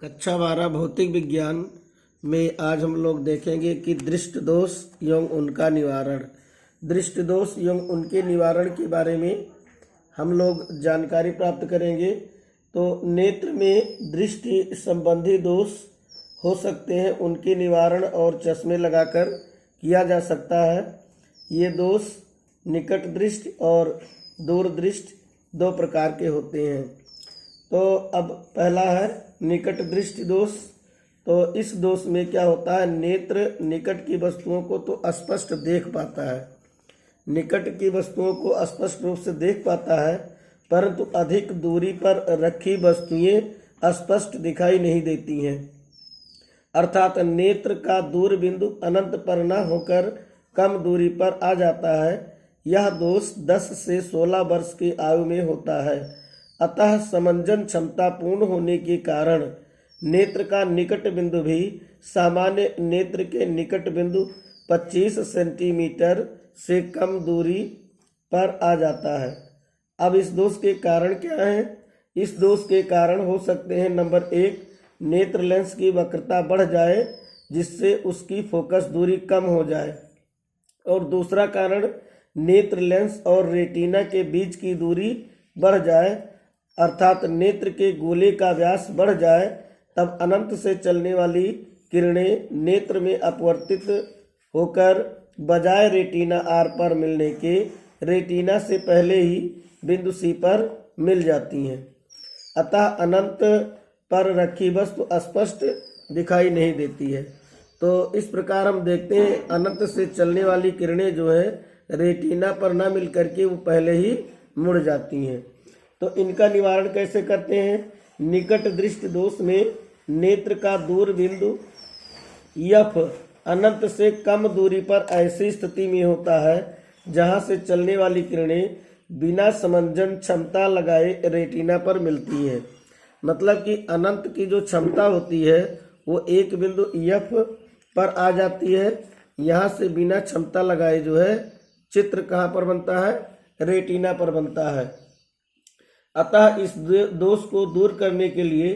कक्षा 12 भौतिक विज्ञान में आज हम लोग देखेंगे कि दृष्टि दोष एवं उनका निवारण। दृष्टि दोष एवं उनके निवारण के बारे में हम लोग जानकारी प्राप्त करेंगे। तो नेत्र में दृष्टि संबंधी दोष हो सकते हैं, उनके निवारण और चश्मे लगाकर किया जा सकता है। ये दोष निकट दृष्टि और दूर दृष्टि दो प्रकार के होते हैं। तो अब पहला है निकट दृष्टि दोष। तो इस दोष में क्या होता है, नेत्र निकट की वस्तुओं को तो स्पष्ट देख पाता है, निकट की वस्तुओं को स्पष्ट रूप से देख पाता है, परंतु अधिक दूरी पर रखी वस्तुएं स्पष्ट दिखाई नहीं देती हैं। अर्थात नेत्र का दूर बिंदु अनंत पर न होकर कम दूरी पर आ जाता है। यह दोष 10 से 16 वर्ष की आयु में होता है। अतः समंजन क्षमता पूर्ण होने के कारण नेत्र का निकट बिंदु भी सामान्य नेत्र के निकट बिंदु 25 सेंटीमीटर से कम दूरी पर आ जाता है। अब इस दोष के कारण क्या है? इस दोष के कारण हो सकते हैं, नंबर 1, नेत्र लेंस की वक्रता बढ़ जाए जिससे उसकी फोकस दूरी कम हो जाए, और दूसरा कारण नेत्र लेंस और रेटिना के बीच की दूरी बढ़ जाए, अर्थात नेत्र के गोले का व्यास बढ़ जाए। तब अनंत से चलने वाली किरणें नेत्र में अपवर्तित होकर बजाय रेटिना आर पर मिलने के रेटिना से पहले ही बिंदु सी पर मिल जाती हैं। अतः अनंत पर रखी वस्तु स्पष्ट दिखाई नहीं देती है। तो इस प्रकार हम देखते हैं अनंत से चलने वाली किरणें जो है रेटिना पर न मिल करके वो पहले ही मुड़ जाती हैं। तो इनका निवारण कैसे करते हैं? निकट दृष्टि दोष में नेत्र का दूर बिंदु यफ अनंत से कम दूरी पर ऐसी स्थिति में होता है जहां से चलने वाली किरणें बिना समंजन क्षमता लगाए रेटिना पर मिलती हैं। मतलब कि अनंत की जो क्षमता होती है वो एक बिंदु यफ पर आ जाती है। यहाँ से बिना क्षमता लगाए जो है चित्र कहाँ पर बनता है? रेटिना पर बनता है। अतः इस दोष को दूर करने के लिए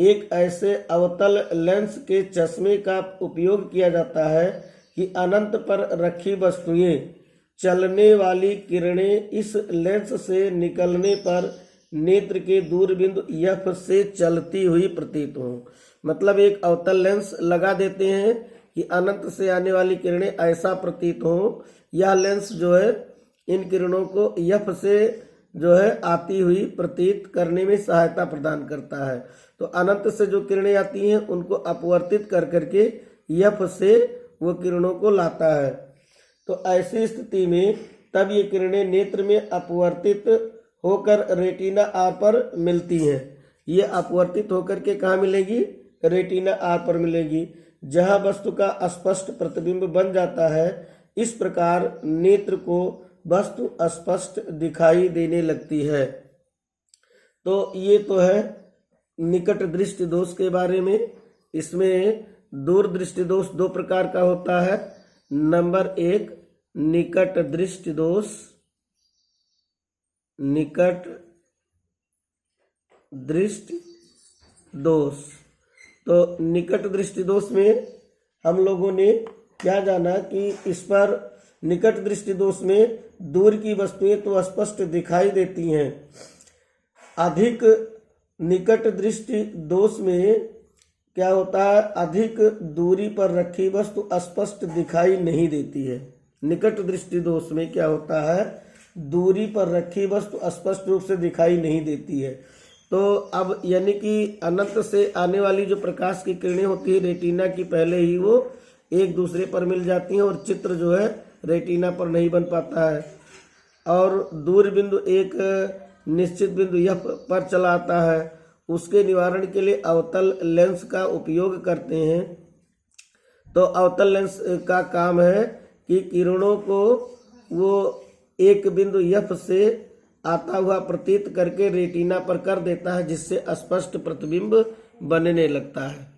एक ऐसे अवतल लेंस के चश्मे का उपयोग किया जाता है कि अनंत पर रखी वस्तुएं चलने वाली किरणें इस लेंस से निकलने पर नेत्र के दूर बिंदु एफ से चलती हुई प्रतीत हो। मतलब एक अवतल लेंस लगा देते हैं कि अनंत से आने वाली किरणें ऐसा प्रतीत हो। यह लेंस जो है इन किरणों को एफ से जो है आती हुई प्रतीत करने में सहायता प्रदान करता है। तो अनंत से जो किरणें आती हैं उनको अपवर्तित कर करके एफ से वो किरणों को लाता है। तो ऐसी स्थिति में तब ये किरणें नेत्र में अपवर्तित होकर रेटिना आर पर मिलती हैं। ये अपवर्तित होकर के कहाँ मिलेगी? रेटिना आर पर मिलेगी, जहाँ वस्तु का स्पष्ट प्रतिबिंब बन जाता है। इस प्रकार नेत्र को वस्तु स्पष्ट दिखाई देने लगती है। तो ये तो है निकट दृष्टि दोष के बारे में। इसमें दूर दृष्टि दोष दो प्रकार का होता है। नंबर 1 निकट दृष्टि दोष, निकट दृष्टि दोष। तो निकट दृष्टि दोष में हम लोगों ने क्या जाना कि इस पर निकट दृष्टि दोष में दूर की वस्तुएं तो स्पष्ट दिखाई देती हैं। अधिक निकट दृष्टि दोष में क्या होता है, अधिक दूरी पर रखी वस्तु स्पष्ट दिखाई नहीं देती है। निकट दृष्टि दोष में क्या होता है, दूरी पर रखी वस्तु स्पष्ट रूप से दिखाई नहीं देती है। तो अब यानी कि अनंत से आने वाली जो प्रकाश की किरणें होती है रेटिना की पहले ही वो एक दूसरे पर मिल जाती हैं और चित्र जो है रेटिना पर नहीं बन पाता है। और दूर बिंदु एक निश्चित बिंदु एफ पर चला आता है। उसके निवारण के लिए अवतल लेंस का उपयोग करते हैं। तो अवतल लेंस का काम है कि किरणों को वो एक बिंदु एफ से आता हुआ प्रतीत करके रेटिना पर कर देता है, जिससे स्पष्ट प्रतिबिंब बनने लगता है।